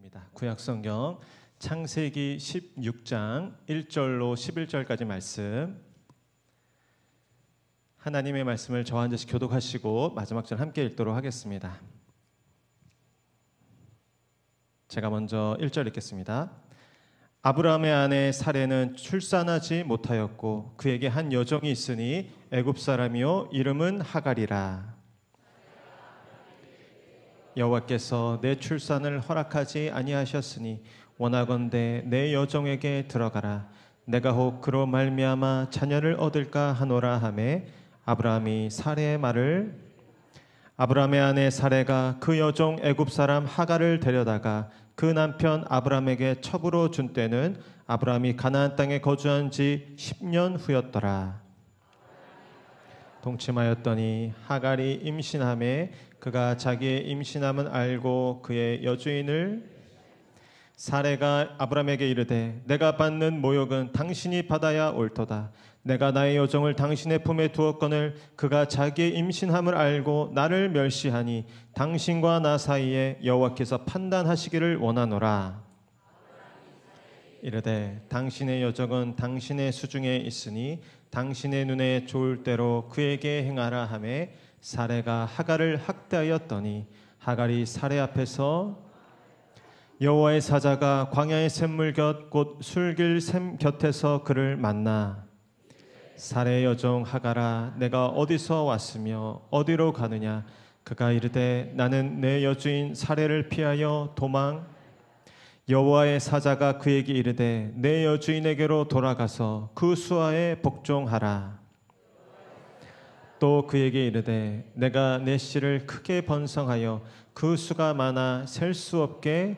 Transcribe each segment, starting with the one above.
입니다. 구약성경 창세기 16장 1절로 11절까지 말씀, 하나님의 말씀을 저와 한 절씩 교독하시고 마지막 절 함께 읽도록 하겠습니다. 제가 먼저 1절 읽겠습니다. 아브라함의 아내 사레는 출산하지 못하였고 그에게 한 여종이 있으니 애굽 사람이요 이름은 하갈이라. 여호와께서 내 출산을 허락하지 아니하셨으니 원하건대 내 여종에게 들어가라. 내가 혹 그로 말미암아 자녀를 얻을까 하노라 하매 아브라함의 아내 사레가 그 여종 애굽 사람 하갈을 데려다가 그 남편 아브라함에게 첩으로 준 때는 아브라함이 가나안 땅에 거주한 지 10년 후였더라. 동침하였더니 하갈이 임신하매 그가 자기의 임신함은 알고 그의 여주인을 사레가 아브라함에게 이르되 내가 받는 모욕은 당신이 받아야 옳도다. 내가 나의 여종을 당신의 품에 두었거늘 그가 자기의 임신함을 알고 나를 멸시하니 당신과 나 사이에 여호와께서 판단하시기를 원하노라. 이르되 당신의 여종은 당신의 수중에 있으니 당신의 눈에 좋을 대로 그에게 행하라 하매 사레가 하갈을 학대하였더니 하갈이 사레 앞에서 여호와의 사자가 광야의 샘물 곁 곧 술길 샘 곁에서 그를 만나 사레의 여종 하갈아 내가 어디서 왔으며 어디로 가느냐. 그가 이르되 나는 내 여주인 사레를 피하여 여호와의 사자가 그에게 이르되 내 여주인에게로 돌아가서 그 수하에 복종하라. 또 그에게 이르되 내가 내 씨를 크게 번성하여 그 수가 많아 셀 수 없게.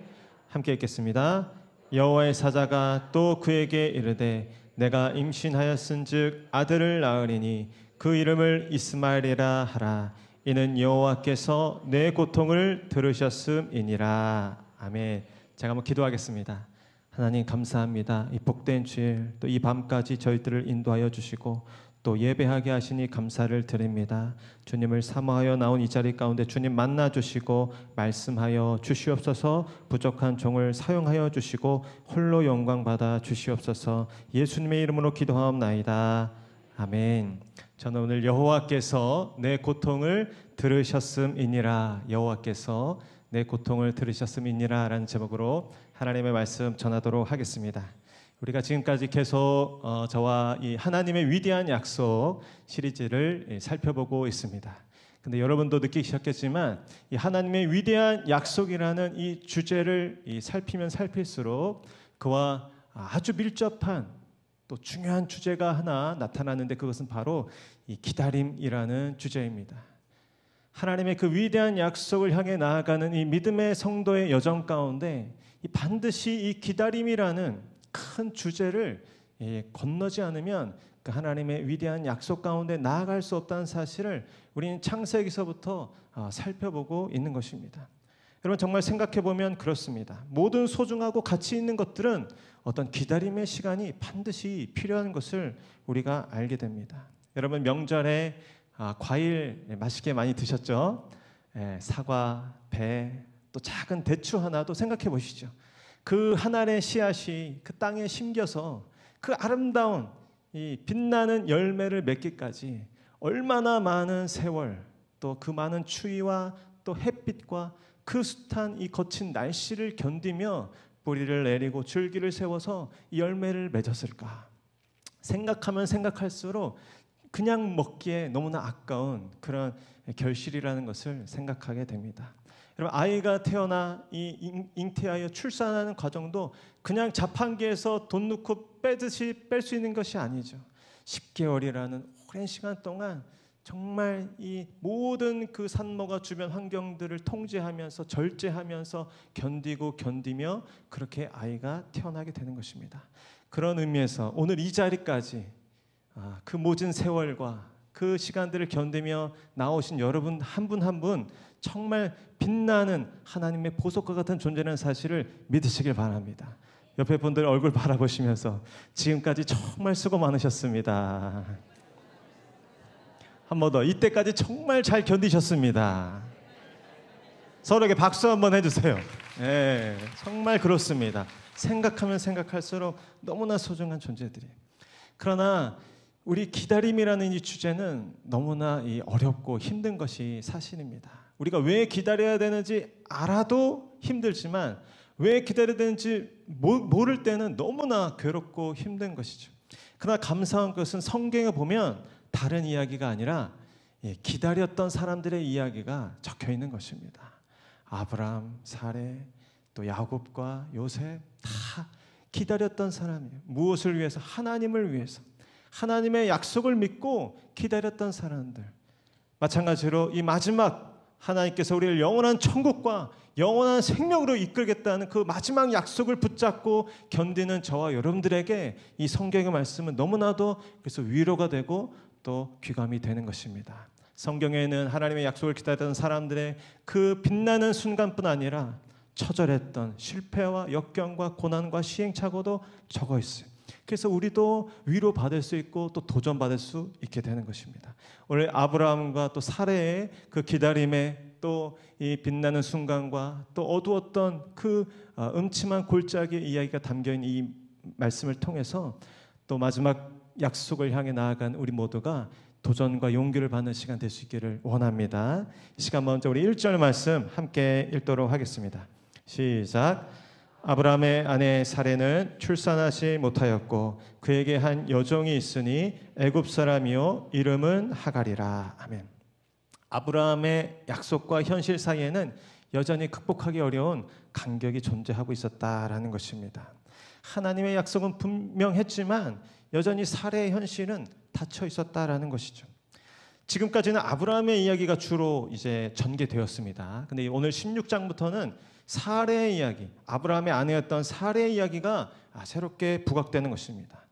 함께 읽겠습니다. 여호와의 사자가 또 그에게 이르되 내가 임신하였은즉 아들을 낳으리니 그 이름을 이스마엘이라 하라. 이는 여호와께서 내 고통을 들으셨음이니라. 아멘. 제가 한번 기도하겠습니다. 하나님 감사합니다. 이 복된 주일 또 이 밤까지 저희들을 인도하여 주시고 또 예배하게 하시니 감사를 드립니다. 주님을 사모하여 나온 이 자리 가운데 주님 만나 주시고 말씀하여 주시옵소서. 부족한 종을 사용하여 주시고 홀로 영광 받아 주시옵소서. 예수님의 이름으로 기도하옵나이다. 아멘. 저는 오늘 여호와께서 내 고통을 들으셨음이니라, 여호와께서 내 고통을 들으셨음이니라 라는 제목으로 하나님의 말씀 전하도록 하겠습니다. 우리가 지금까지 계속 저와 이 하나님의 위대한 약속 시리즈를 살펴보고 있습니다. 근데 여러분도 느끼셨겠지만 이 하나님의 위대한 약속이라는 이 주제를 살피면 살필수록 그와 아주 밀접한 또 중요한 주제가 하나 나타나는데 그것은 바로 이 기다림이라는 주제입니다. 하나님의 그 위대한 약속을 향해 나아가는 이 믿음의 성도의 여정 가운데 반드시 이 기다림이라는 큰 주제를 건너지 않으면 그 하나님의 위대한 약속 가운데 나아갈 수 없다는 사실을 우리는 창세기서부터 살펴보고 있는 것입니다. 여러분 정말 생각해보면 그렇습니다. 모든 소중하고 가치 있는 것들은 어떤 기다림의 시간이 반드시 필요한 것을 우리가 알게 됩니다. 여러분 명절에 과일 맛있게 많이 드셨죠? 사과, 배, 또 작은 대추 하나도 생각해 보시죠. 그 한 알의 씨앗이 그 땅에 심겨서 그 아름다운 이 빛나는 열매를 맺기까지 얼마나 많은 세월, 또 그 많은 추위와 또 햇빛과 그 숱한 이 거친 날씨를 견디며 뿌리를 내리고 줄기를 세워서 이 열매를 맺었을까. 생각하면 생각할수록 그냥 먹기에 너무나 아까운 그런 결실이라는 것을 생각하게 됩니다. 여러분 아이가 태어나 잉태하여 출산하는 과정도 그냥 자판기에서 돈 넣고 빼듯이 뺄 수 있는 것이 아니죠. 10개월이라는 오랜 시간 동안 정말 이 모든 그 산모가 주변 환경들을 통제하면서 절제하면서 견디며 그렇게 아이가 태어나게 되는 것입니다. 그런 의미에서 오늘 이 자리까지 그 모진 세월과 그 시간들을 견디며 나오신 여러분 한 분 한 분 정말 빛나는 하나님의 보석과 같은 존재라는 사실을 믿으시길 바랍니다. 옆에 분들 얼굴 바라보시면서 지금까지 정말 수고 많으셨습니다. 한 번 더, 이때까지 정말 잘 견디셨습니다. 서로에게 박수 한번 해주세요. 예, 정말 그렇습니다. 생각하면 생각할수록 너무나 소중한 존재들이에요. 그러나 우리 기다림이라는 이 주제는 너무나 어렵고 힘든 것이 사실입니다. 우리가 왜 기다려야 되는지 알아도 힘들지만 왜 기다려야 되는지 모를 때는 너무나 괴롭고 힘든 것이죠. 그러나 감사한 것은 성경에 보면 다른 이야기가 아니라 기다렸던 사람들의 이야기가 적혀 있는 것입니다. 아브라함, 사레, 또 야곱과 요셉 다 기다렸던 사람이에요. 무엇을 위해서? 하나님을 위해서. 하나님의 약속을 믿고 기다렸던 사람들. 마찬가지로 이 마지막 하나님께서 우리를 영원한 천국과 영원한 생명으로 이끌겠다는 그 마지막 약속을 붙잡고 견디는 저와 여러분들에게 이 성경의 말씀은 너무나도 그래서 위로가 되고 또 귀감이 되는 것입니다. 성경에는 하나님의 약속을 기다렸던 사람들의 그 빛나는 순간뿐 아니라 처절했던 실패와 역경과 고난과 시행착오도 적어 있어요. 그래서 우리도 위로받을 수 있고 또 도전받을 수 있게 되는 것입니다. 오늘 아브라함과 또 사레의 그 기다림에 또 이 빛나는 순간과 또 어두웠던 그 음침한 골짜기의 이야기가 담겨있는 이 말씀을 통해서 또 마지막 약속을 향해 나아간 우리 모두가 도전과 용기를 받는 시간 될 수 있기를 원합니다. 이 시간 먼저 우리 1절 말씀 함께 읽도록 하겠습니다. 시작. 아브라함의 아내 사레는 출산하지 못하였고 그에게 한 여종이 있으니 애굽 사람이요 이름은 하갈이라. 아멘. 아브라함의 약속과 현실 사이에는 여전히 극복하기 어려운 간격이 존재하고 있었다라는 것입니다. 하나님의 약속은 분명했지만 여전히 사레의 현실은 닫혀 있었다라는 것이죠. 지금까지는 아브라함의 이야기가 주로 이제 전개되었습니다. 근데 오늘 16장부터는 사레의 이야기, 아브라함의 아내였던 사레의 이야기가 새롭게 부각되는 것입니다.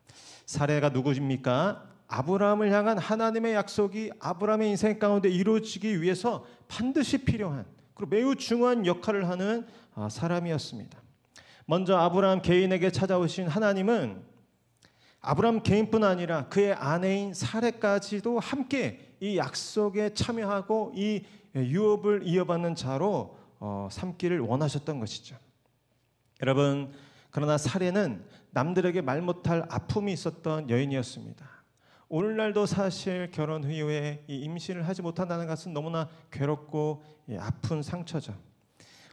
사레가 누구입니까? 아브라함을 향한 하나님의 약속이 아브라함의 인생 가운데 이루어지기 위해서 반드시 필요한 그리고 매우 중요한 역할을 하는 사람이었습니다. 먼저 아브라함 개인에게 찾아오신 하나님은 아브라함 개인뿐 아니라 그의 아내인 사레까지도 함께 이 약속에 참여하고 이 유업을 이어받는 자로 삼기를 원하셨던 것이죠. 여러분, 그러나 사레는 남들에게 말 못할 아픔이 있었던 여인이었습니다. 오늘날도 사실 결혼 후에 이 임신을 하지 못한다는 것은 너무나 괴롭고 아픈 상처죠.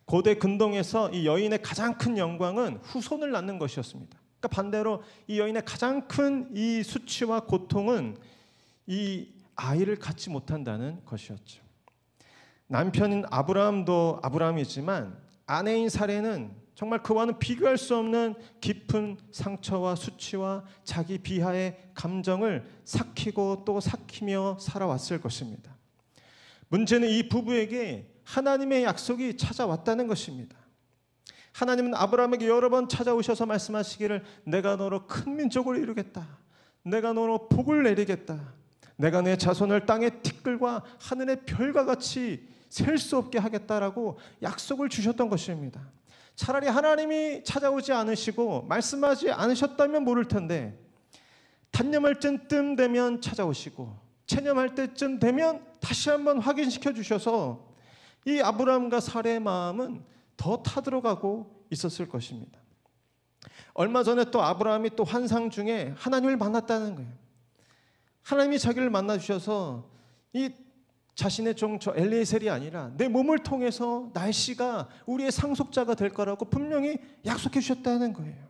고대 근동에서 이 여인의 가장 큰 영광은 후손을 낳는 것이었습니다. 그러니까 반대로 이 여인의 가장 큰 이 수치와 고통은 이 아이를 갖지 못한다는 것이었죠. 남편인 아브라함도 아브라함이지만 아내인 사레는 정말 그와는 비교할 수 없는 깊은 상처와 수치와 자기 비하의 감정을 삭히고 또 삭히며 살아왔을 것입니다. 문제는 이 부부에게 하나님의 약속이 찾아왔다는 것입니다. 하나님은 아브라함에게 여러 번 찾아오셔서 말씀하시기를 내가 너로 큰 민족을 이루겠다. 내가 너로 복을 내리겠다. 내가 내 자손을 땅의 티끌과 하늘의 별과 같이 셀 수 없게 하겠다라고 약속을 주셨던 것입니다. 차라리 하나님이 찾아오지 않으시고 말씀하지 않으셨다면 모를 텐데 단념할 때쯤 되면 찾아오시고 체념할 때쯤 되면 다시 한번 확인시켜 주셔서 이 아브라함과 사레의 마음은 더 타들어가고 있었을 것입니다. 얼마 전에 또 아브라함이 또 환상 중에 하나님을 만났다는 거예요. 하나님이 자기를 만나 주셔서 이 자신의 종 저 엘리에셀이 아니라 내 몸을 통해서 날씨가 우리의 상속자가 될 거라고 분명히 약속해 주셨다는 거예요.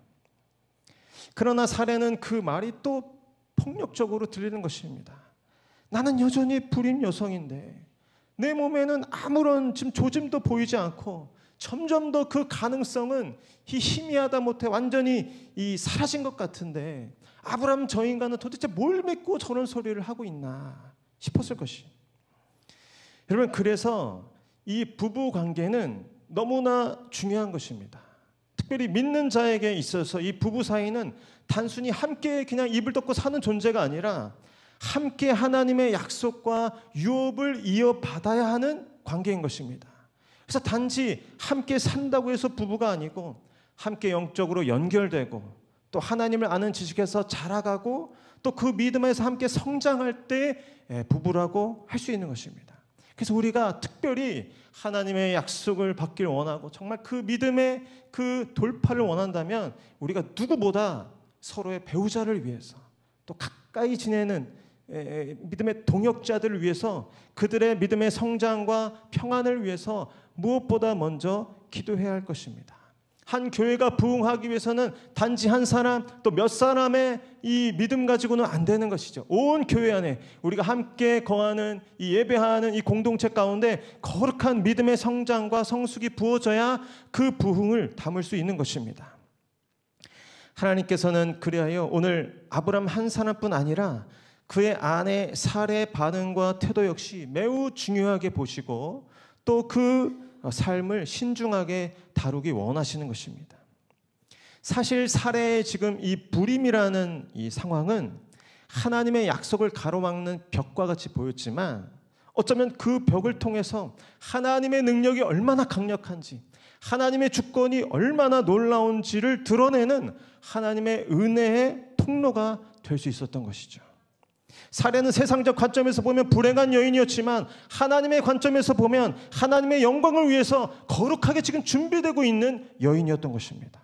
그러나 사레는 그 말이 또 폭력적으로 들리는 것입니다. 나는 여전히 불임 여성인데 내 몸에는 아무런 지금 조짐도 보이지 않고 점점 더 그 가능성은 희미하다 못해 완전히 사라진 것 같은데 아브라함 저 인간은 도대체 뭘 믿고 저런 소리를 하고 있나 싶었을 것이. 여러분, 그래서 이 부부 관계는 너무나 중요한 것입니다. 특별히 믿는 자에게 있어서 이 부부 사이는 단순히 함께 그냥 입을 덮고 사는 존재가 아니라 함께 하나님의 약속과 유업을 이어받아야 하는 관계인 것입니다. 그래서 단지 함께 산다고 해서 부부가 아니고 함께 영적으로 연결되고 또 하나님을 아는 지식에서 자라가고 또 그 믿음에서 함께 성장할 때 부부라고 할 수 있는 것입니다. 그래서 우리가 특별히 하나님의 약속을 받기를 원하고 정말 그 믿음의 그 돌파를 원한다면 우리가 누구보다 서로의 배우자를 위해서 또 가까이 지내는 믿음의 동역자들을 위해서 그들의 믿음의 성장과 평안을 위해서 무엇보다 먼저 기도해야 할 것입니다. 한 교회가 부흥하기 위해서는 단지 한 사람 또 몇 사람의 이 믿음 가지고는 안 되는 것이죠. 온 교회 안에 우리가 함께 거하는 이 예배하는 이 공동체 가운데 거룩한 믿음의 성장과 성숙이 부어져야 그 부흥을 담을 수 있는 것입니다. 하나님께서는 그리하여 오늘 아브라함 한 사람뿐 아니라 그의 아내 사라의 반응과 태도 역시 매우 중요하게 보시고 또 그 삶을 신중하게 다루기 원하시는 것입니다. 사실 사라의 지금 이 불임이라는 이 상황은 하나님의 약속을 가로막는 벽과 같이 보였지만 어쩌면 그 벽을 통해서 하나님의 능력이 얼마나 강력한지 하나님의 주권이 얼마나 놀라운지를 드러내는 하나님의 은혜의 통로가 될 수 있었던 것이죠. 사라는 세상적 관점에서 보면 불행한 여인이었지만 하나님의 관점에서 보면 하나님의 영광을 위해서 거룩하게 지금 준비되고 있는 여인이었던 것입니다.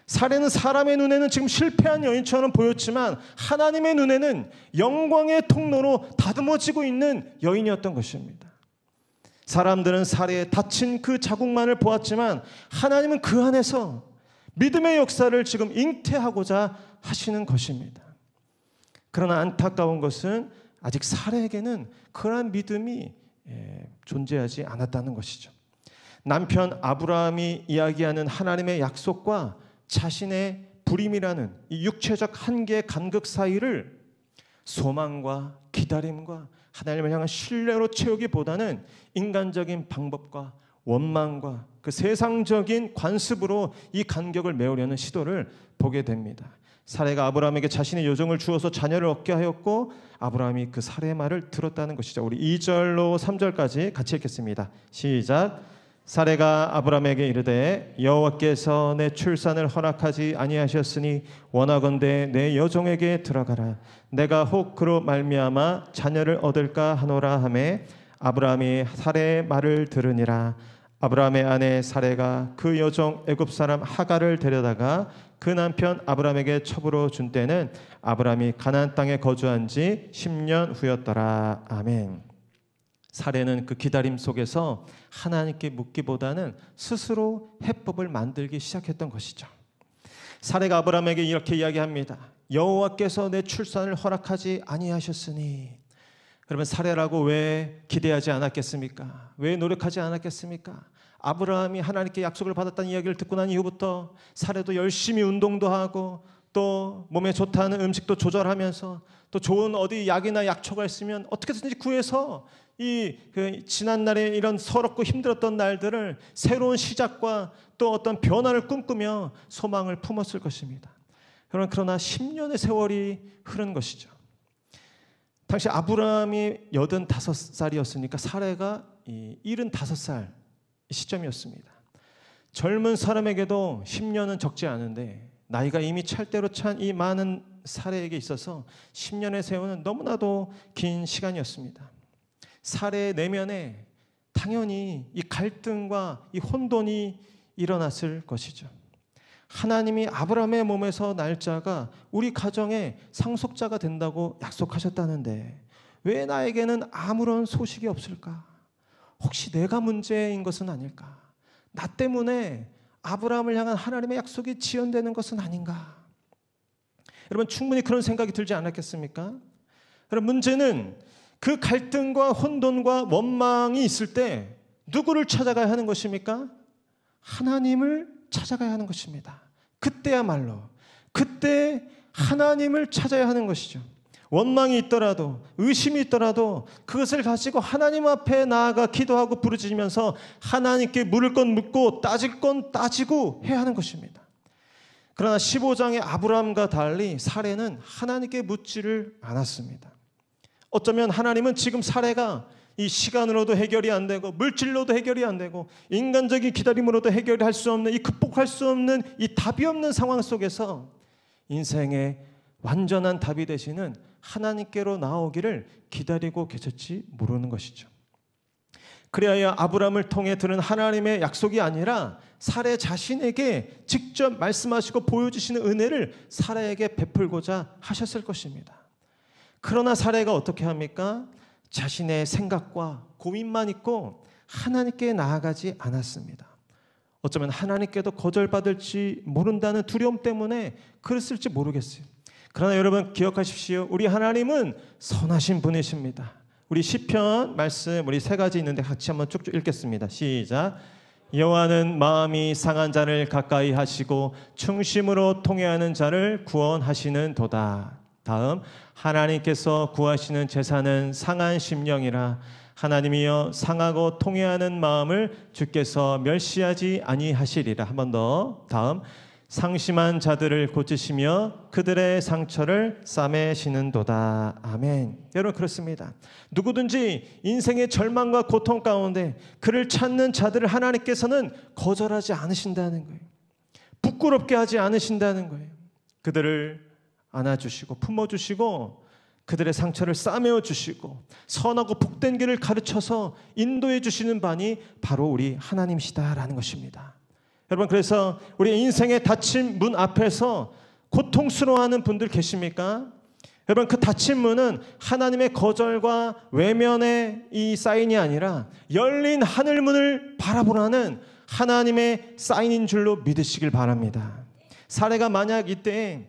사라는 사람의 눈에는 지금 실패한 여인처럼 보였지만 하나님의 눈에는 영광의 통로로 다듬어지고 있는 여인이었던 것입니다. 사람들은 사라의 다친 그 자국만을 보았지만 하나님은 그 안에서 믿음의 역사를 지금 잉태하고자 하시는 것입니다. 그러나 안타까운 것은 아직 사라에게는 그러한 믿음이 존재하지 않았다는 것이죠. 남편 아브라함이 이야기하는 하나님의 약속과 자신의 불임이라는 이 육체적 한계의 간극 사이를 소망과 기다림과 하나님을 향한 신뢰로 채우기보다는 인간적인 방법과 원망과 그 세상적인 관습으로 이 간격을 메우려는 시도를 보게 됩니다. 사라가 아브라함에게 자신의 요정을 주어서 자녀를 얻게 하였고 아브라함이 그 사라의 말을 들었다는 것이죠. 우리 2절로 3절까지 같이 읽겠습니다. 시작. 사라가 아브라함에게 이르되 여호와께서 내 출산을 허락하지 아니하셨으니 원하건대 내 여종에게 들어가라. 내가 혹 그로 말미암아 자녀를 얻을까 하노라 하매 아브라함이 사라의 말을 들으니라. 아브라함의 아내 사라가 그 여종 애굽 사람 하갈을 데려다가 그 남편 아브라함에게 첩으로 준 때는 아브라함이 가나안 땅에 거주한 지 10년 후였더라. 아멘. 사라는 그 기다림 속에서 하나님께 묻기보다는 스스로 해법을 만들기 시작했던 것이죠. 사라가 아브라함에게 이렇게 이야기합니다. 여호와께서 내 출산을 허락하지 아니하셨으니. 그러면 사라라고 왜 기대하지 않았겠습니까? 왜 노력하지 않았겠습니까? 아브라함이 하나님께 약속을 받았다는 이야기를 듣고 난 이후부터 사라도 열심히 운동도 하고 또 몸에 좋다는 음식도 조절하면서 또 좋은 어디 약이나 약초가 있으면 어떻게든지 구해서 지난날에 이런 서럽고 힘들었던 날들을 새로운 시작과 또 어떤 변화를 꿈꾸며 소망을 품었을 것입니다. 그러나 10년의 세월이 흐른 것이죠. 당시 아브라함이 85살이었으니까 사라가 75살 시점이었습니다. 젊은 사람에게도 10년은 적지 않은데 나이가 이미 찰대로 찬 이 많은 사라에게 있어서 10년의 세월은 너무나도 긴 시간이었습니다. 사라의 내면에 당연히 이 갈등과 이 혼돈이 일어났을 것이죠. 하나님이 아브라함의 몸에서 날 자가 우리 가정의 상속자가 된다고 약속하셨다는데 왜 나에게는 아무런 소식이 없을까? 혹시 내가 문제인 것은 아닐까? 나 때문에 아브라함을 향한 하나님의 약속이 지연되는 것은 아닌가? 여러분 충분히 그런 생각이 들지 않았겠습니까? 그럼 문제는 그 갈등과 혼돈과 원망이 있을 때 누구를 찾아가야 하는 것입니까? 하나님을 찾아가야 하는 것입니다. 그때야말로 그때 하나님을 찾아야 하는 것이죠. 원망이 있더라도 의심이 있더라도 그것을 가지고 하나님 앞에 나아가 기도하고 부르짖으면서 하나님께 물을 건 묻고 따질 건 따지고 해야 하는 것입니다. 그러나 15장의 아브라함과 달리 사라는 하나님께 묻지를 않았습니다. 어쩌면 하나님은 지금 사라가 이 시간으로도 해결이 안 되고 물질로도 해결이 안 되고 인간적인 기다림으로도 해결할 수 없는 이 극복할 수 없는 이 답이 없는 상황 속에서 인생의 완전한 답이 되시는 하나님께로 나오기를 기다리고 계셨지 모르는 것이죠. 그리하여 아브라함을 통해 들은 하나님의 약속이 아니라 사라 자신에게 직접 말씀하시고 보여주시는 은혜를 사라에게 베풀고자 하셨을 것입니다. 그러나 사라가 어떻게 합니까? 자신의 생각과 고민만 있고 하나님께 나아가지 않았습니다. 어쩌면 하나님께도 거절받을지 모른다는 두려움 때문에 그랬을지 모르겠어요. 그러나 여러분 기억하십시오. 우리 하나님은 선하신 분이십니다. 우리 시편 말씀 우리 세 가지 있는데 같이 한번 쭉쭉 읽겠습니다. 시작. 여호와는 마음이 상한 자를 가까이 하시고 충심으로 통회하는 자를 구원하시는 도다. 다음, 하나님께서 구하시는 제사는 상한 심령이라. 하나님이여 상하고 통회하는 마음을 주께서 멸시하지 아니하시리라. 한 번 더. 다음, 상심한 자들을 고치시며 그들의 상처를 싸매시는도다. 아멘. 여러분 그렇습니다. 누구든지 인생의 절망과 고통 가운데 그를 찾는 자들을 하나님께서는 거절하지 않으신다는 거예요. 부끄럽게 하지 않으신다는 거예요. 그들을 안아주시고 품어주시고 그들의 상처를 싸매어 주시고 선하고 복된 길을 가르쳐서 인도해 주시는 분이 바로 우리 하나님이시다라는 것입니다. 여러분 그래서 우리 인생의 닫힌 문 앞에서 고통스러워하는 분들 계십니까? 여러분 그 닫힌 문은 하나님의 거절과 외면의 이 사인이 아니라 열린 하늘문을 바라보라는 하나님의 사인인 줄로 믿으시길 바랍니다. 사례가 만약 이때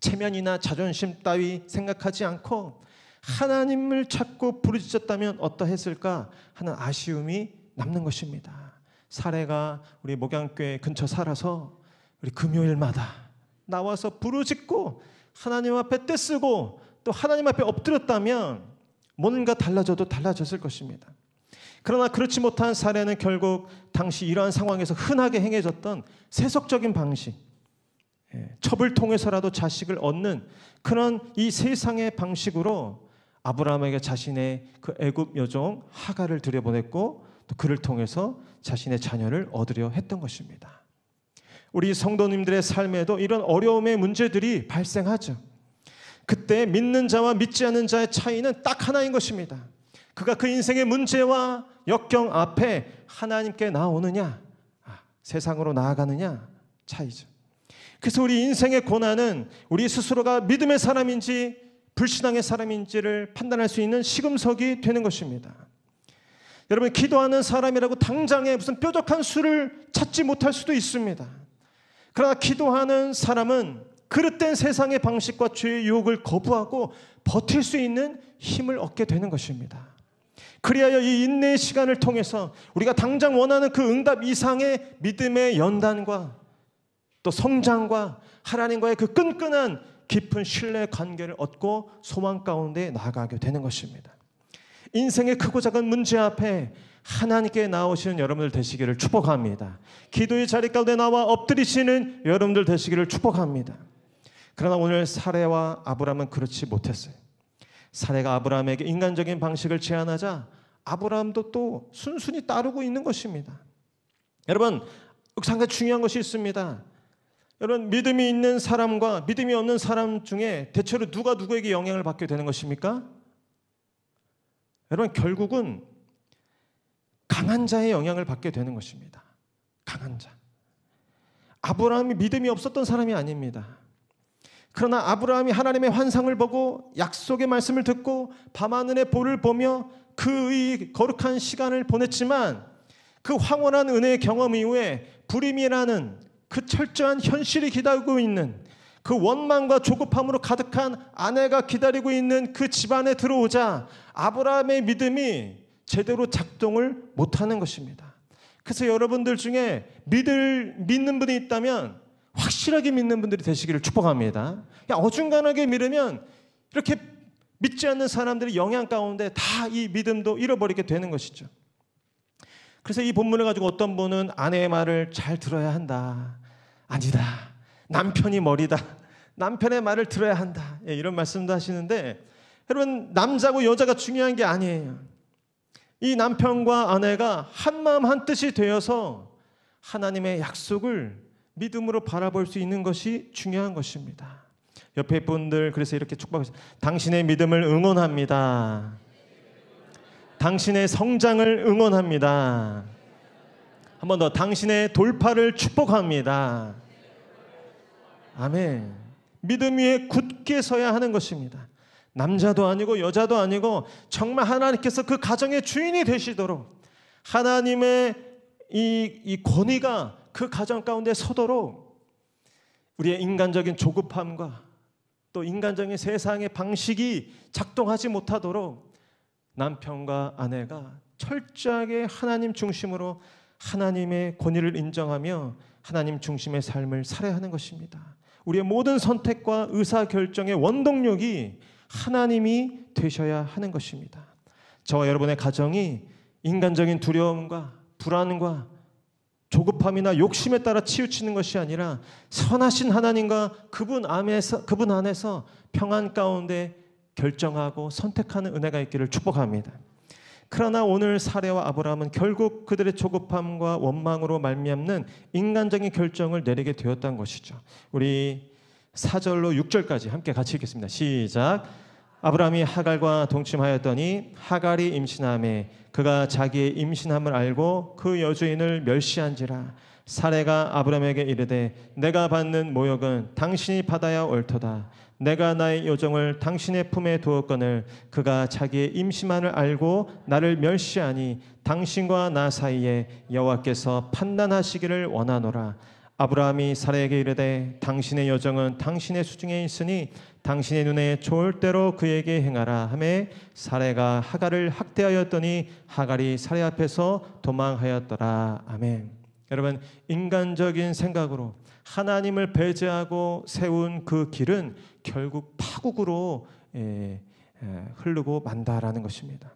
체면이나 자존심 따위 생각하지 않고 하나님을 찾고 부르짖었다면 어떠했을까 하는 아쉬움이 남는 것입니다. 사례가 우리 목양교회 근처 살아서 우리 금요일마다 나와서 부르짖고 하나님 앞에 떼쓰고 또 하나님 앞에 엎드렸다면 뭔가 달라져도 달라졌을 것입니다. 그러나 그렇지 못한 사례는 결국 당시 이러한 상황에서 흔하게 행해졌던 세속적인 방식, 첩을 통해서라도 자식을 얻는 그런 이 세상의 방식으로 아브라함에게 자신의 그 애굽 여종 하갈을 들여보냈고 또 그를 통해서 자신의 자녀를 얻으려 했던 것입니다. 우리 성도님들의 삶에도 이런 어려움의 문제들이 발생하죠. 그때 믿는 자와 믿지 않는 자의 차이는 딱 하나인 것입니다. 그가 그 인생의 문제와 역경 앞에 하나님께 나오느냐, 세상으로 나아가느냐 차이죠. 그래서 우리 인생의 고난은 우리 스스로가 믿음의 사람인지 불신앙의 사람인지를 판단할 수 있는 시금석이 되는 것입니다. 여러분 기도하는 사람이라고 당장에 무슨 뾰족한 수를 찾지 못할 수도 있습니다. 그러나 기도하는 사람은 그릇된 세상의 방식과 죄의 유혹을 거부하고 버틸 수 있는 힘을 얻게 되는 것입니다. 그리하여 이 인내의 시간을 통해서 우리가 당장 원하는 그 응답 이상의 믿음의 연단과 또 성장과 하나님과의 그 끈끈한 깊은 신뢰 관계를 얻고 소망 가운데 나아가게 되는 것입니다. 인생의 크고 작은 문제 앞에 하나님께 나오시는 여러분들 되시기를 축복합니다. 기도의 자리 가운데 나와 엎드리시는 여러분들 되시기를 축복합니다. 그러나 오늘 사례와 아브라함은 그렇지 못했어요. 사례가 아브라함에게 인간적인 방식을 제안하자 아브라함도 또 순순히 따르고 있는 것입니다. 여러분 상당히 중요한 것이 있습니다. 여러분 믿음이 있는 사람과 믿음이 없는 사람 중에 대체로 누가 누구에게 영향을 받게 되는 것입니까? 여러분 결국은 강한 자의 영향을 받게 되는 것입니다. 강한 자. 아브라함이 믿음이 없었던 사람이 아닙니다. 그러나 아브라함이 하나님의 환상을 보고 약속의 말씀을 듣고 밤하늘의 볼을 보며 그의 거룩한 시간을 보냈지만 그 황홀한 은혜의 경험 이후에 불임이라는 그 철저한 현실이 기다리고 있는 그 원망과 조급함으로 가득한 아내가 기다리고 있는 그 집안에 들어오자 아브라함의 믿음이 제대로 작동을 못하는 것입니다. 그래서 여러분들 중에 믿는 분이 있다면 확실하게 믿는 분들이 되시기를 축복합니다. 어중간하게 믿으면 이렇게 믿지 않는 사람들이 영향 가운데 다 이 믿음도 잃어버리게 되는 것이죠. 그래서 이 본문을 가지고 어떤 분은 아내의 말을 잘 들어야 한다. 아니다. 남편이 머리다. 남편의 말을 들어야 한다. 이런 말씀도 하시는데 여러분 남자고 여자가 중요한 게 아니에요. 이 남편과 아내가 한마음 한뜻이 되어서 하나님의 약속을 믿음으로 바라볼 수 있는 것이 중요한 것입니다. 옆에 분들 그래서 이렇게 축복하세요. 당신의 믿음을 응원합니다. 당신의 성장을 응원합니다. 한 번 더, 당신의 돌파를 축복합니다. 아멘. 믿음 위에 굳게 서야 하는 것입니다. 남자도 아니고 여자도 아니고 정말 하나님께서 그 가정의 주인이 되시도록, 하나님의 이 권위가 그 가정 가운데 서도록, 우리의 인간적인 조급함과 또 인간적인 세상의 방식이 작동하지 못하도록 남편과 아내가 철저하게 하나님 중심으로 하나님의 권위를 인정하며 하나님 중심의 삶을 살아야 하는 것입니다. 우리의 모든 선택과 의사결정의 원동력이 하나님이 되셔야 하는 것입니다. 저와 여러분의 가정이 인간적인 두려움과 불안과 조급함이나 욕심에 따라 치우치는 것이 아니라 선하신 하나님과 그분 안에서 평안 가운데 결정하고 선택하는 은혜가 있기를 축복합니다. 그러나 오늘 사레와 아브라함은 결국 그들의 조급함과 원망으로 말미암는 인간적인 결정을 내리게 되었다는 것이죠. 우리 4절로 6절까지 함께 같이 읽겠습니다. 시작. 아브라함이 하갈과 동침하였더니 하갈이 임신하매 그가 자기의 임신함을 알고 그 여주인을 멸시한지라. 사레가 아브라함에게 이르되 내가 받는 모욕은 당신이 받아야 옳도다. 내가 나의 요정을 당신의 품에 두었거늘 그가 자기의 임신함을 알고 나를 멸시하니 당신과 나 사이에 여호와께서 판단하시기를 원하노라. 아브라함이 사레에게 이르되 당신의 여정은 당신의 수중에 있으니 당신의 눈에 좋을 대로 그에게 행하라 하매 사레가 하갈을 학대하였더니 하갈이 사레 앞에서 도망하였더라. 아멘. 여러분, 인간적인 생각으로 하나님을 배제하고 세운 그 길은 결국 파국으로 흐르고 만다라는 것입니다.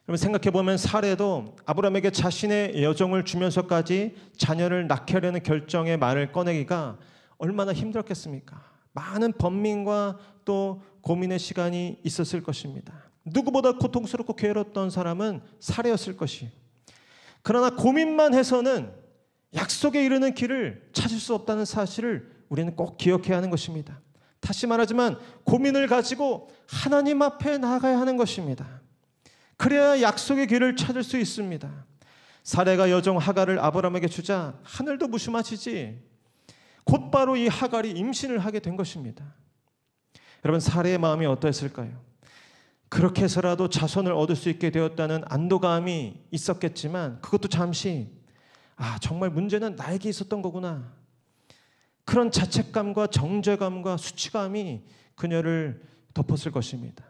여러분, 생각해보면 사레도 아브라함에게 자신의 여종을 주면서까지 자녀를 낳게 하려는 결정의 말을 꺼내기가 얼마나 힘들었겠습니까? 많은 번민과 또 고민의 시간이 있었을 것입니다. 누구보다 고통스럽고 괴로웠던 사람은 사레였을 것이에요. 그러나 고민만 해서는 약속에 이르는 길을 찾을 수 없다는 사실을 우리는 꼭 기억해야 하는 것입니다. 다시 말하지만 고민을 가지고 하나님 앞에 나아가야 하는 것입니다. 그래야 약속의 길을 찾을 수 있습니다. 사레가 여종 하갈을 아브라함에게 주자 하늘도 무심하시지 곧바로 이 하갈이 임신을 하게 된 것입니다. 여러분, 사레의 마음이 어떠했을까요? 그렇게 해서라도 자손을 얻을 수 있게 되었다는 안도감이 있었겠지만 그것도 잠시 정말 문제는 나에게 있었던 거구나, 그런 자책감과 정죄감과 수치감이 그녀를 덮었을 것입니다.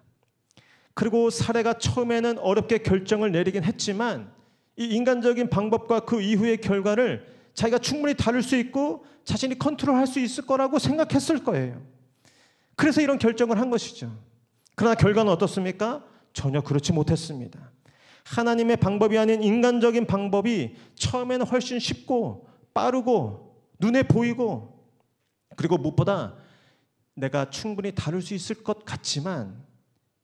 그리고 사레가 처음에는 어렵게 결정을 내리긴 했지만 이 인간적인 방법과 그 이후의 결과를 자기가 충분히 다룰 수 있고 자신이 컨트롤할 수 있을 거라고 생각했을 거예요. 그래서 이런 결정을 한 것이죠. 그러나 결과는 어떻습니까? 전혀 그렇지 못했습니다. 하나님의 방법이 아닌 인간적인 방법이 처음에는 훨씬 쉽고 빠르고 눈에 보이고, 그리고 무엇보다 내가 충분히 다룰 수 있을 것 같지만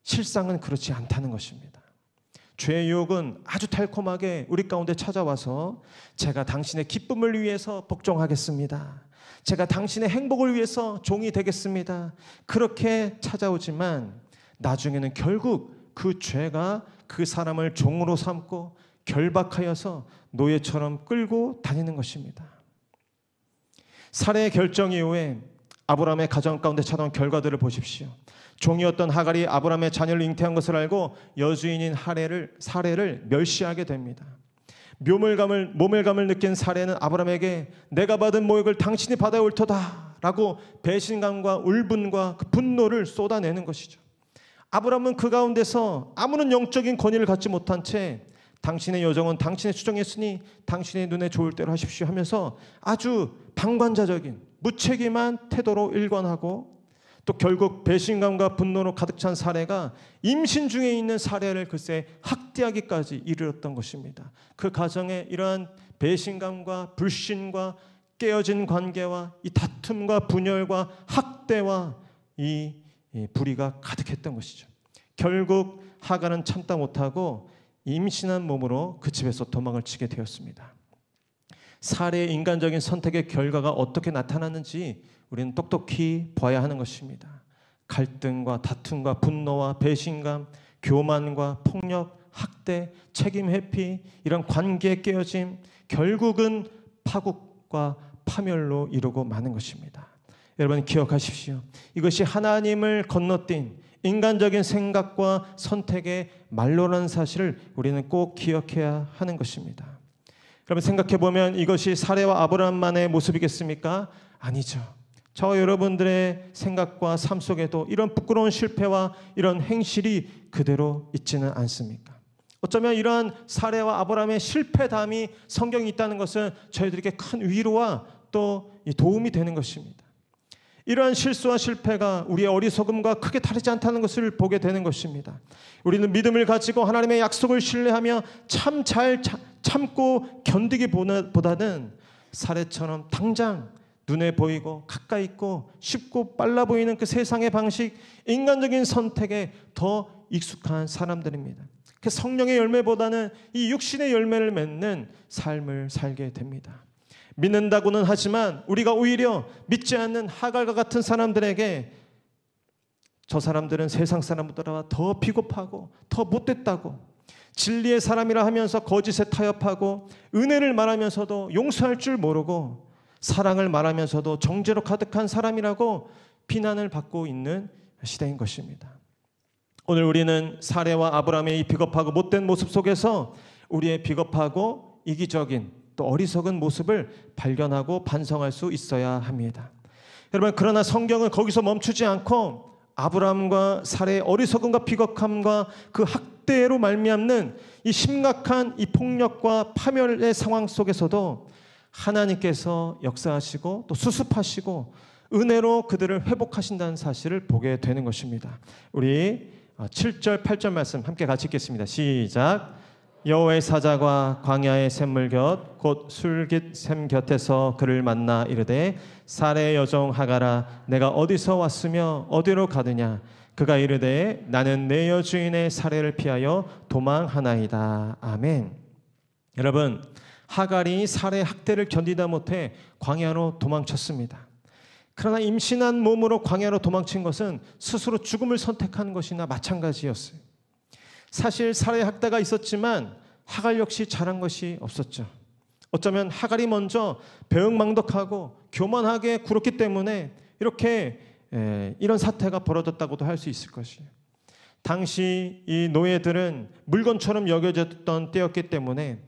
실상은 그렇지 않다는 것입니다. 죄의 유혹은 아주 달콤하게 우리 가운데 찾아와서 제가 당신의 기쁨을 위해서 복종하겠습니다, 제가 당신의 행복을 위해서 종이 되겠습니다, 그렇게 찾아오지만 나중에는 결국 그 죄가 그 사람을 종으로 삼고 결박하여서 노예처럼 끌고 다니는 것입니다. 사레의 결정 이후에 아브라함의 가정 가운데 찾아온 결과들을 보십시오. 종이었던 하갈이 아브라함의 자녀를 잉태한 것을 알고 여주인인 사레를 멸시하게 됩니다. 모멸감을 느낀 사레는 아브라함에게 내가 받은 모욕을 당신이 받아 옳도다 라고 배신감과 울분과 그 분노를 쏟아내는 것이죠. 아브라함은 그 가운데서 아무런 영적인 권위를 갖지 못한 채 당신의 여정은 당신의 수중에 있으니 당신의 눈에 좋을 대로 하십시오 하면서 아주 방관자적인 무책임한 태도로 일관하고, 또 결국 배신감과 분노로 가득 찬 사레가 임신 중에 있는 사레를 글쎄 학대하기까지 이르렀던 것입니다. 그 가정에 이러한 배신감과 불신과 깨어진 관계와 이 다툼과 분열과 학대와 이 불의가 가득했던 것이죠. 결국 하갈은 참다 못하고 임신한 몸으로 그 집에서 도망을 치게 되었습니다. 사레의 인간적인 선택의 결과가 어떻게 나타났는지 우리는 똑똑히 봐야 하는 것입니다. 갈등과 다툼과 분노와 배신감, 교만과 폭력, 학대, 책임 회피, 이런 관계의 깨어짐, 결국은 파국과 파멸로 이루고 마는 것입니다. 여러분 기억하십시오. 이것이 하나님을 건너뛴 인간적인 생각과 선택의 말로라는 사실을 우리는 꼭 기억해야 하는 것입니다. 여러분 생각해보면 이것이 사레와 아브라함만의 모습이겠습니까? 아니죠. 저와 여러분들의 생각과 삶 속에도 이런 부끄러운 실패와 이런 행실이 그대로 있지는 않습니까? 어쩌면 이러한 사레와 아브라함의 실패담이 성경에 있다는 것은 저희들에게 큰 위로와 또 도움이 되는 것입니다. 이러한 실수와 실패가 우리의 어리석음과 크게 다르지 않다는 것을 보게 되는 것입니다. 우리는 믿음을 가지고 하나님의 약속을 신뢰하며 참 잘 참고 견디기보다는 사례처럼 당장 눈에 보이고 가까이 있고 쉽고 빨라 보이는 그 세상의 방식, 인간적인 선택에 더 익숙한 사람들입니다. 그 성령의 열매보다는 이 육신의 열매를 맺는 삶을 살게 됩니다. 믿는다고는 하지만 우리가 오히려 믿지 않는 하갈과 같은 사람들에게 저 사람들은 세상 사람보다 더 비겁하고 더 못됐다고, 진리의 사람이라 하면서 거짓에 타협하고, 은혜를 말하면서도 용서할 줄 모르고, 사랑을 말하면서도 정죄로 가득한 사람이라고 비난을 받고 있는 시대인 것입니다. 오늘 우리는 사레와 아브라함의 이 비겁하고 못된 모습 속에서 우리의 비겁하고 이기적인 또 어리석은 모습을 발견하고 반성할 수 있어야 합니다. 여러분 그러나 성경은 거기서 멈추지 않고 아브라함과 사레의 어리석음과 비겁함과 그 학대로 말미암는 이 심각한 이 폭력과 파멸의 상황 속에서도 하나님께서 역사하시고 또 수습하시고 은혜로 그들을 회복하신다는 사실을 보게 되는 것입니다. 우리 7절 8절 말씀 함께 같이 읽겠습니다. 시작. 여호와의 사자가 광야의 샘물 곁 곧 술깃 샘 곁에서 그를 만나 이르되 사레의 여종 하갈아 내가 어디서 왔으며 어디로 가느냐. 그가 이르되 나는 내 여주인의 사레를 피하여 도망하나이다. 아멘. 여러분 하갈이 사레의 학대를 견디다 못해 광야로 도망쳤습니다. 그러나 임신한 몸으로 광야로 도망친 것은 스스로 죽음을 선택한 것이나 마찬가지였어요. 사실 사레의 학대가 있었지만 하갈 역시 잘한 것이 없었죠. 어쩌면 하갈이 먼저 배은망덕하고 교만하게 굴었기 때문에 이렇게 이런 사태가 벌어졌다고도 할 수 있을 것이에요. 당시 이 노예들은 물건처럼 여겨졌던 때였기 때문에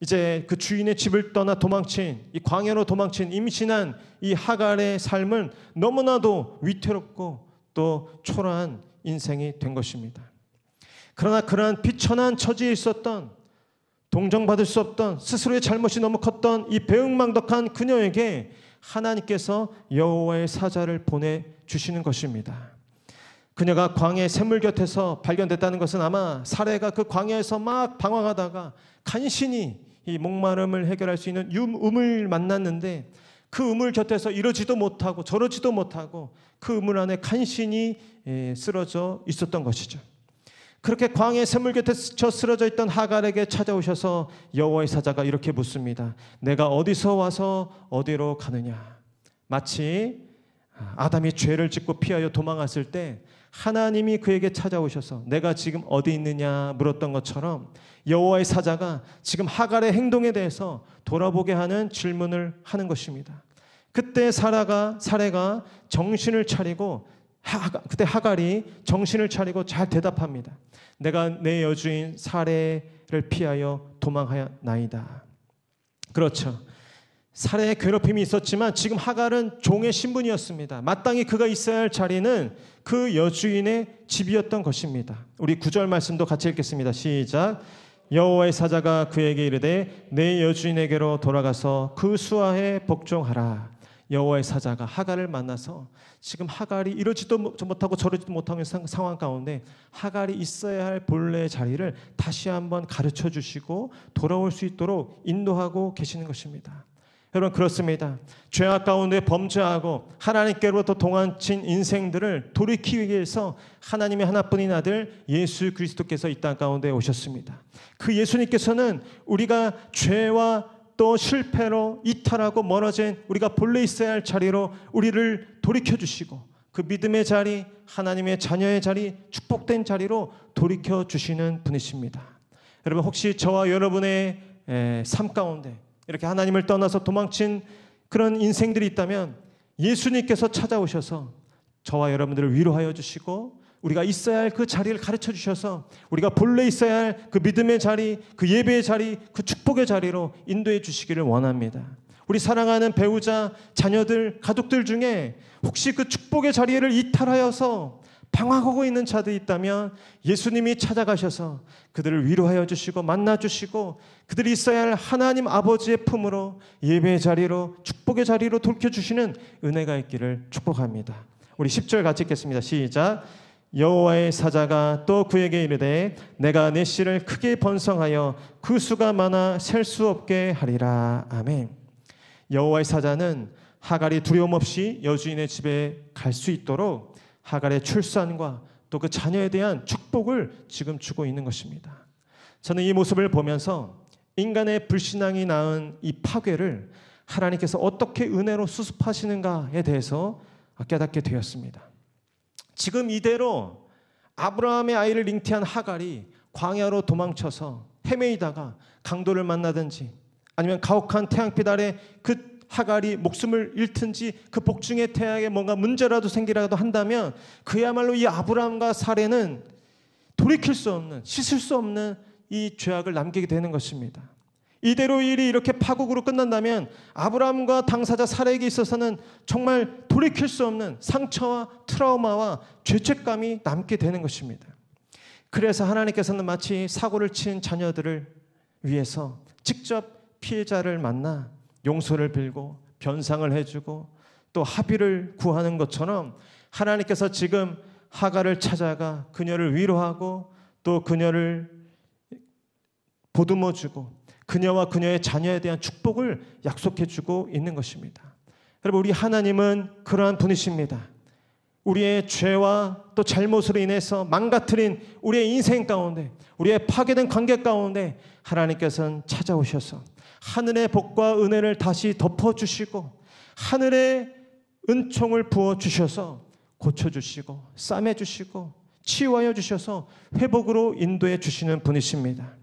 이제 그 주인의 집을 떠나 도망친 이 광야로 도망친 임신한 이 하갈의 삶은 너무나도 위태롭고 또 초라한 인생이 된 것입니다. 그러나 그러한 비천한 처지에 있었던 동정받을 수 없던 스스로의 잘못이 너무 컸던 이 배은망덕한 그녀에게 하나님께서 여호와의 사자를 보내주시는 것입니다. 그녀가 광야의 샘물 곁에서 발견됐다는 것은 아마 사레가 그 광야에서 막 방황하다가 간신히 이 목마름을 해결할 수 있는 우물 만났는데 그 우물 곁에서 이러지도 못하고 저러지도 못하고 그 우물 안에 간신히 쓰러져 있었던 것이죠. 그렇게 광야의 샘물 곁에 쓰러져 있던 하갈에게 찾아오셔서 여호와의 사자가 이렇게 묻습니다. 내가 어디서 와서 어디로 가느냐. 마치 아담이 죄를 짓고 피하여 도망갔을 때 하나님이 그에게 찾아오셔서 내가 지금 어디 있느냐 물었던 것처럼 여호와의 사자가 지금 하갈의 행동에 대해서 돌아보게 하는 질문을 하는 것입니다. 그때 사레가 정신을 차리고 그때 하갈이 정신을 차리고 잘 대답합니다. 내가 내 여주인 사레를 피하여 도망하나이다. 그렇죠. 사레의 괴롭힘이 있었지만 지금 하갈은 종의 신분이었습니다. 마땅히 그가 있어야 할 자리는 그 여주인의 집이었던 것입니다. 우리 9절 말씀도 같이 읽겠습니다. 시작. 여호와의 사자가 그에게 이르되 내 여주인에게로 돌아가서 그 수하에 복종하라. 여호와의 사자가 하갈을 만나서 지금 하갈이 이러지도 못하고 저러지도 못하는 상황 가운데 하갈이 있어야 할 본래의 자리를 다시 한번 가르쳐 주시고 돌아올 수 있도록 인도하고 계시는 것입니다. 여러분 그렇습니다. 죄악 가운데 범죄하고 하나님께로부터 도망친 인생들을 돌이키기 위해서 하나님의 하나뿐인 아들 예수 그리스도께서 이 땅 가운데 오셨습니다. 그 예수님께서는 우리가 죄와 또 실패로 이탈하고 멀어진 우리가 본래 있어야 할 자리로 우리를 돌이켜주시고 그 믿음의 자리, 하나님의 자녀의 자리, 축복된 자리로 돌이켜 주시는 분이십니다. 여러분, 혹시 저와 여러분의 삶 가운데 이렇게 하나님을 떠나서 도망친 그런 인생들이 있다면 예수님께서 찾아오셔서 저와 여러분들을 위로하여 주시고 우리가 있어야 할 그 자리를 가르쳐 주셔서 우리가 본래 있어야 할 그 믿음의 자리, 그 예배의 자리, 그 축복의 자리로 인도해 주시기를 원합니다. 우리 사랑하는 배우자, 자녀들, 가족들 중에 혹시 그 축복의 자리를 이탈하여서 방황하고 있는 자들이 있다면 예수님이 찾아가셔서 그들을 위로하여 주시고 만나 주시고 그들이 있어야 할 하나님 아버지의 품으로 예배의 자리로 축복의 자리로 돌려주시는 은혜가 있기를 축복합니다. 우리 10절 같이 읽겠습니다. 시작. 여호와의 사자가 또 그에게 이르되 내가 내 씨를 크게 번성하여 그 수가 많아 셀 수 없게 하리라. 아멘. 여호와의 사자는 하갈이 두려움 없이 여주인의 집에 갈 수 있도록 하갈의 출산과 또 그 자녀에 대한 축복을 지금 주고 있는 것입니다. 저는 이 모습을 보면서 인간의 불신앙이 낳은 이 파괴를 하나님께서 어떻게 은혜로 수습하시는가에 대해서 깨닫게 되었습니다. 지금 이대로 아브라함의 아이를 잉태한 하갈이 광야로 도망쳐서 헤매이다가 강도를 만나든지 아니면 가혹한 태양빛 아래 그 하갈이 목숨을 잃든지 그 복중의 태양에 뭔가 문제라도 생기라도 한다면 그야말로 이 아브라함과 사레는 돌이킬 수 없는, 씻을 수 없는 이 죄악을 남기게 되는 것입니다. 이대로 일이 이렇게 파국으로 끝난다면 아브라함과 당사자 사레에게 있어서는 정말 돌이킬 수 없는 상처와 트라우마와 죄책감이 남게 되는 것입니다. 그래서 하나님께서는 마치 사고를 친 자녀들을 위해서 직접 피해자를 만나 용서를 빌고 변상을 해주고 또 합의를 구하는 것처럼 하나님께서 지금 하갈을 찾아가 그녀를 위로하고 또 그녀를 보듬어주고 그녀와 그녀의 자녀에 대한 축복을 약속해주고 있는 것입니다. 여러분, 우리 하나님은 그러한 분이십니다. 우리의 죄와 또 잘못으로 인해서 망가뜨린 우리의 인생 가운데, 우리의 파괴된 관계 가운데 하나님께서는 찾아오셔서 하늘의 복과 은혜를 다시 덮어주시고 하늘의 은총을 부어주셔서 고쳐주시고 싸매주시고 치유하여 주셔서 회복으로 인도해 주시는 분이십니다.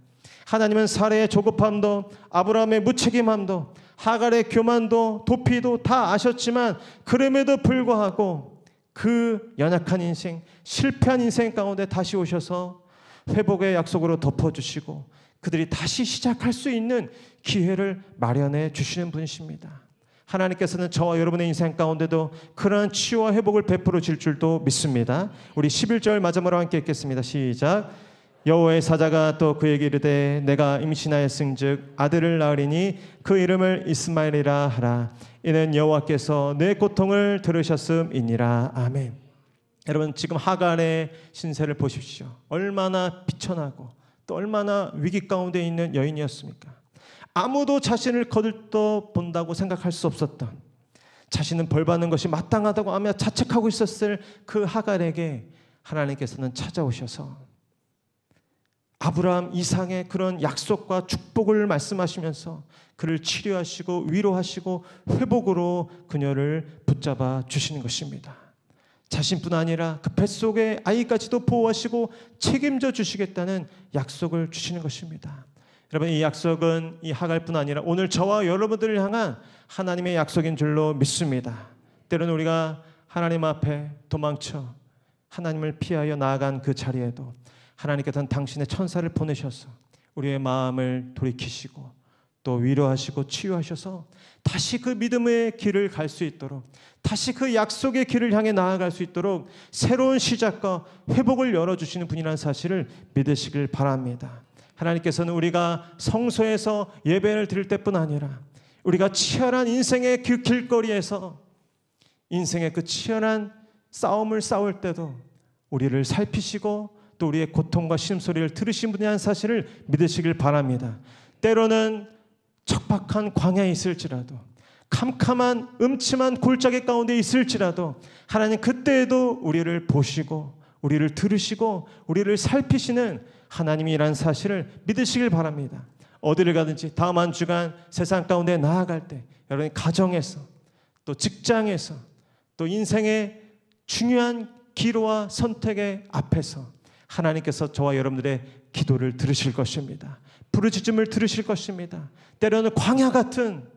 하나님은 사레의 조급함도 아브라함의 무책임함도 하갈의 교만도 도피도 다 아셨지만 그럼에도 불구하고 그 연약한 인생, 실패한 인생 가운데 다시 오셔서 회복의 약속으로 덮어주시고 그들이 다시 시작할 수 있는 기회를 마련해 주시는 분이십니다. 하나님께서는 저와 여러분의 인생 가운데도 그러한 치유와 회복을 베풀어 줄 줄도 믿습니다. 우리 11절 마지막으로 함께 읽겠습니다. 시작. 여호와의 사자가 또 그에게 이르되 내가 임신하였은즉 아들을 낳으리니 그 이름을 이스마엘이라 하라. 이는 여호와께서 내 고통을 들으셨음이니라. 아멘. 여러분, 지금 하갈의 신세를 보십시오. 얼마나 비천하고 또 얼마나 위기 가운데 있는 여인이었습니까? 아무도 자신을 거들떠 본다고 생각할 수 없었던, 자신은 벌받는 것이 마땅하다고 아마 자책하고 있었을 그 하갈에게 하나님께서는 찾아오셔서 아브라함 이상의 그런 약속과 축복을 말씀하시면서 그를 치료하시고 위로하시고 회복으로 그녀를 붙잡아 주시는 것입니다. 자신뿐 아니라 그 뱃속의 아이까지도 보호하시고 책임져 주시겠다는 약속을 주시는 것입니다. 여러분, 이 약속은 이 하갈뿐 아니라 오늘 저와 여러분들을 향한 하나님의 약속인 줄로 믿습니다. 때로는 우리가 하나님 앞에 도망쳐 하나님을 피하여 나아간 그 자리에도 하나님께서는 당신의 천사를 보내셔서 우리의 마음을 돌이키시고 또 위로하시고 치유하셔서 다시 그 믿음의 길을 갈 수 있도록, 다시 그 약속의 길을 향해 나아갈 수 있도록 새로운 시작과 회복을 열어주시는 분이라는 사실을 믿으시길 바랍니다. 하나님께서는 우리가 성소에서 예배를 드릴 때뿐 아니라 우리가 치열한 인생의 그 길거리에서 인생의 그 치열한 싸움을 싸울 때도 우리를 살피시고 또 우리의 고통과 신음소리를 들으신 분이라는 사실을 믿으시길 바랍니다. 때로는 척박한 광야에 있을지라도, 캄캄한 음침한 골짜기 가운데 있을지라도 하나님 그때에도 우리를 보시고 우리를 들으시고 우리를 살피시는 하나님이라는 사실을 믿으시길 바랍니다. 어디를 가든지 다음 한 주간 세상 가운데 나아갈 때 여러분의 가정에서 또 직장에서 또 인생의 중요한 기로와 선택의 앞에서 하나님께서 저와 여러분들의 기도를 들으실 것입니다. 부르짖음을 들으실 것입니다. 때로는 광야 같은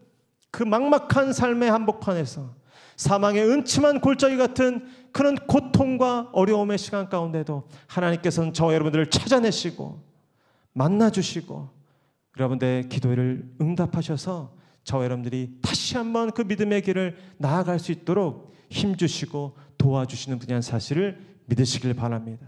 그 막막한 삶의 한복판에서 사망의 음침한 골짜기 같은 그런 고통과 어려움의 시간 가운데도 하나님께서는 저와 여러분들을 찾아내시고 만나주시고 여러분들의 기도를 응답하셔서 저와 여러분들이 다시 한번 그 믿음의 길을 나아갈 수 있도록 힘주시고 도와주시는 분이라는 사실을 믿으시길 바랍니다.